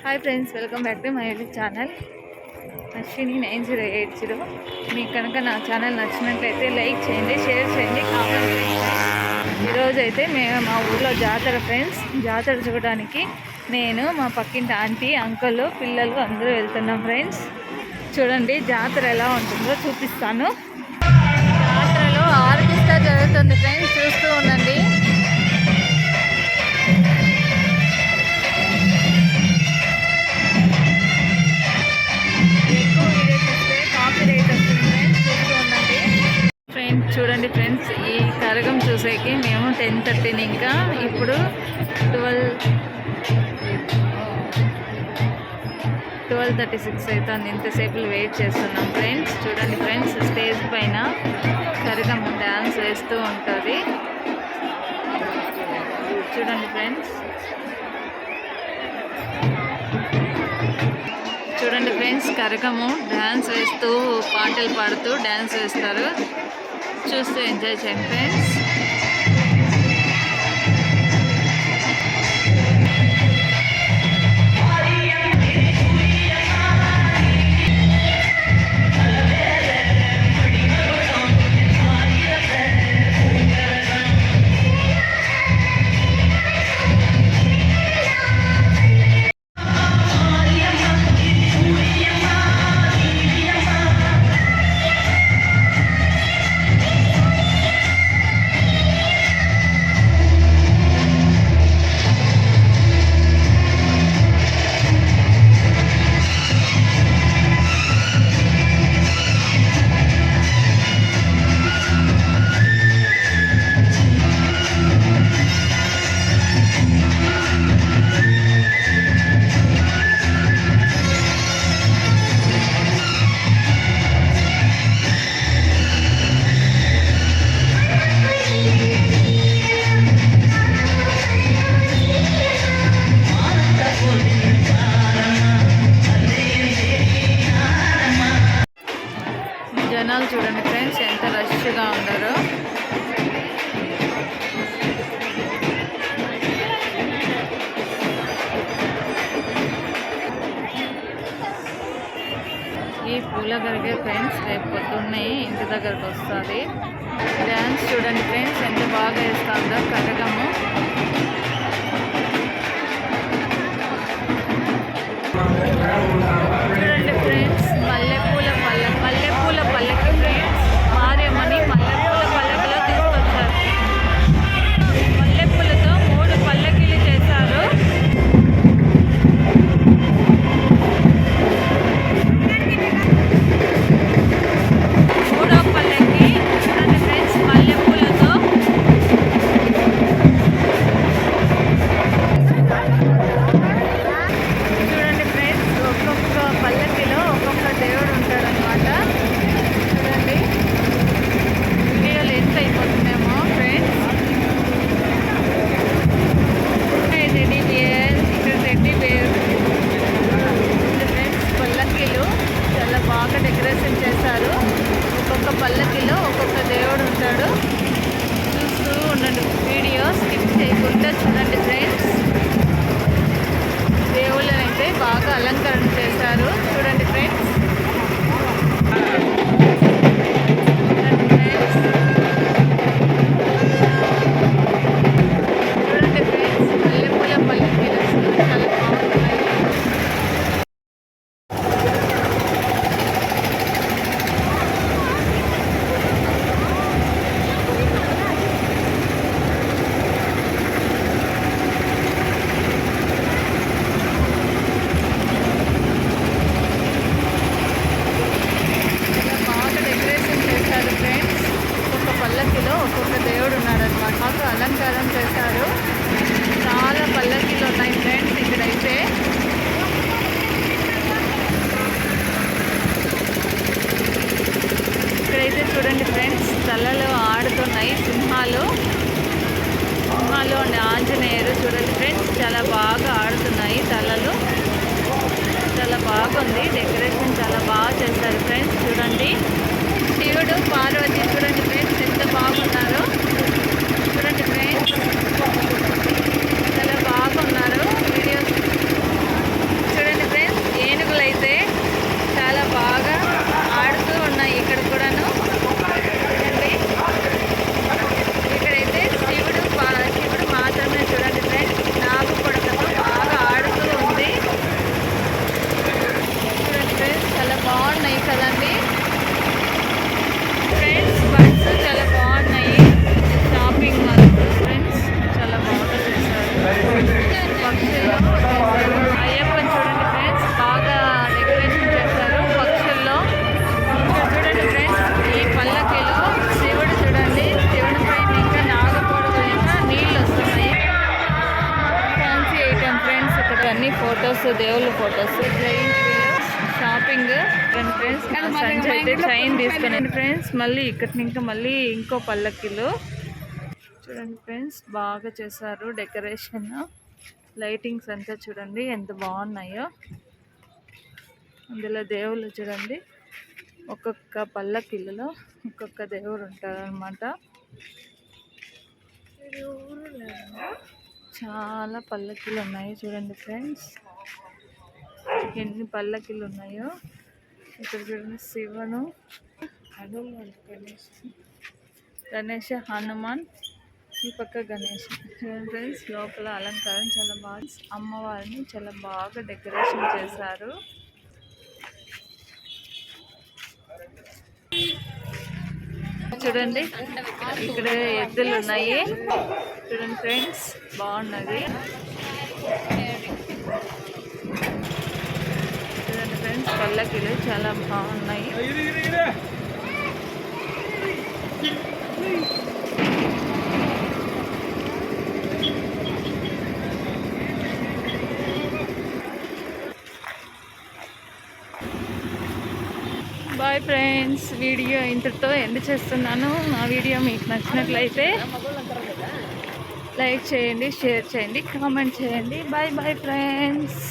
Hi friends, welcome back to my YouTube channel Ashwini 9080. మీకు కనుక నా ఛానల్ నచ్చినట్లయితే లైక్ చేయండి, షేర్ చేయండి, కామెంట్ చేయండి. ఈరోజు అయితే మేము మా ఊళ్ళో జాతర ఫ్రెండ్స్. జాతర చూడడానికి నేను, మా పక్కింటి ఆంటీ, అంకుల్, పిల్లలు అందరూ వెళ్తున్నాం ఫ్రెండ్స్. చూడండి జాతర ఎలా ఉంటుందో చూపిస్తాను. జాతరలో ఆర్కెస్ట్రా జరుగుతుంది ఫ్రెండ్స్, చూస్తూ ఉండండి. చూడండి ఫ్రెండ్స్, ఈ కరగం చూసేకి మేము 10:30 ఇంకా ఇప్పుడు 12:36 అవుతుంది. ఇంతసేపు వెయిట్ చేస్తున్నాం ఫ్రెండ్స్. చూడండి ఫ్రెండ్స్, స్టేజ్ పైన కరగం డ్యాన్స్ వేస్తూ ఉంటుంది. చూడండి ఫ్రెండ్స్, చూడండి ఫ్రెండ్స్, కరగము డ్యాన్స్ వేస్తూ పాటలు పాడుతూ డ్యాన్స్ వేస్తారు. చూస్తూ ఎంజాయ్ చేయండి ఫ్రెండ్స్. జనాలు చూడండి ఫ్రెండ్స్, ఎంత రష్గా ఉన్నారో. ఈ పూల గరిగే ఫ్రెండ్స్ రేపు పొద్దున్నే ఇంటి దగ్గరకు వస్తుంది. డ్యాన్స్ చూడండి ఫ్రెండ్స్, ఎంత బాగా వేస్తుందో కరగము. చూడండి ఫ్రెండ్స్, మల్లెపూల పల్లకి ఫ్రెండ్స్. మారేమని మల్లెపూల పల్లకిలో తీసుకొచ్చారు. మల్లెపూలతో 3 పల్లకీలు చేశారు. మూడో పల్లకి చూడండి ఫ్రెండ్స్, మల్లెపూలతో. చూడండి ఫ్రెండ్స్, ఒక్కొక్క పల్లకిలో ఒక్కొక్క దేవుడు ఉంటాడనమాట. చూడండి, వీడియో లెంత్ అయిపోతుందేమో ఫ్రెండ్స్. టెడ్డీ బియర్, ఇక్కడ టెడ్డీ బియర్ ఫ్రెండ్స్. పల్లకీలు చాలా బాగా డెకరేషన్ చేశారు. ఒక్కొక్క పల్లకిలో ఒక్కొక్క దేవుడు ఉంటాడు. చూస్తూ ఉండండి, వీడియో స్కిప్ చేయకుండా చూడండి ఫ్రెండ్స్. దేవుళ్ళని అయితే బాగా అలంకరణ చేశారు. చూడండి ఫ్రెండ్స్. చూడండి ఫ్రెండ్స్, మల్లెపూల పల్లకీలు చాలా బాగున్నాయి. ఒక్కొక్క దేవుడు ఉన్నాడనమాట. మాకు అలంకారం చేశారు. చాలా పల్లకీలు ఉన్నాయి ఫ్రెండ్స్ ఇక్కడైతే. ఇక్కడైతే చూడండి ఫ్రెండ్స్, తలలు ఆడుతున్నాయి సింహాలు. అండ్ ఆంజనేయులు చూడండి ఫ్రెండ్స్, చాలా బాగా ఆడుతున్నాయి తలలు. చాలా బాగుంది, డెకరేషన్ చాలా బాగా చేశారు ఫ్రెండ్స్. చూడండి, శివుడు పార్వతి చూడండి ఫ్రెండ్స్, ఎంత బాగున్నారు. చూడండి ఫ్రెండ్స్, చాలా బాగున్నారు. వీడియోస్ దేవుళ్ళ ఫొటోస్, షాపింగ్. ఫ్రెండ్స్ సంజయ్ అయితే చైన్ తీసుకున్నాను ఫ్రెండ్స్. మళ్ళీ ఇక్కడ ఇంకా మళ్ళీ ఇంకో పల్లకిలో చూడండి ఫ్రెండ్స్, బాగా చేశారు డెకరేషన్, లైటింగ్స్ అంతా చూడండి ఎంత బాగున్నాయో. అందులో దేవుళ్ళు చూడండి, ఒక్కొక్క పల్లకిల్లో ఒక్కొక్క దేవుడు ఉంటారు అనమాట. చాలా పల్లకీలు ఉన్నాయి చూడండి ఫ్రెండ్స్, ఎన్ని పల్లకీలు ఉన్నాయో. ఇక్కడ చూడండి శివను, గణేష్, హనుమాన్, ఈ పక్క గణేష్. చూడండి ఫ్రెండ్స్, లోపల అలంకారం చాలా బాగా, అమ్మవారిని చాలా బాగా డెకరేషన్ చేశారు. చూడండి ఇక్కడ ఎద్దులు ఉన్నాయి చూడండి ఫ్రెండ్స్, బాగున్నది చూడండి ఫ్రెండ్స్. పల్లకిలు చాలా బాగున్నాయి. బాయ్ ఫ్రెండ్స్, వీడియో ఇంతటితో ఎండ్ చేస్తున్నాను. నా వీడియో మీకు నచ్చినట్లయితే లైక్ చేయండి, షేర్ చేయండి, కామెంట్ చేయండి. Bye bye friends.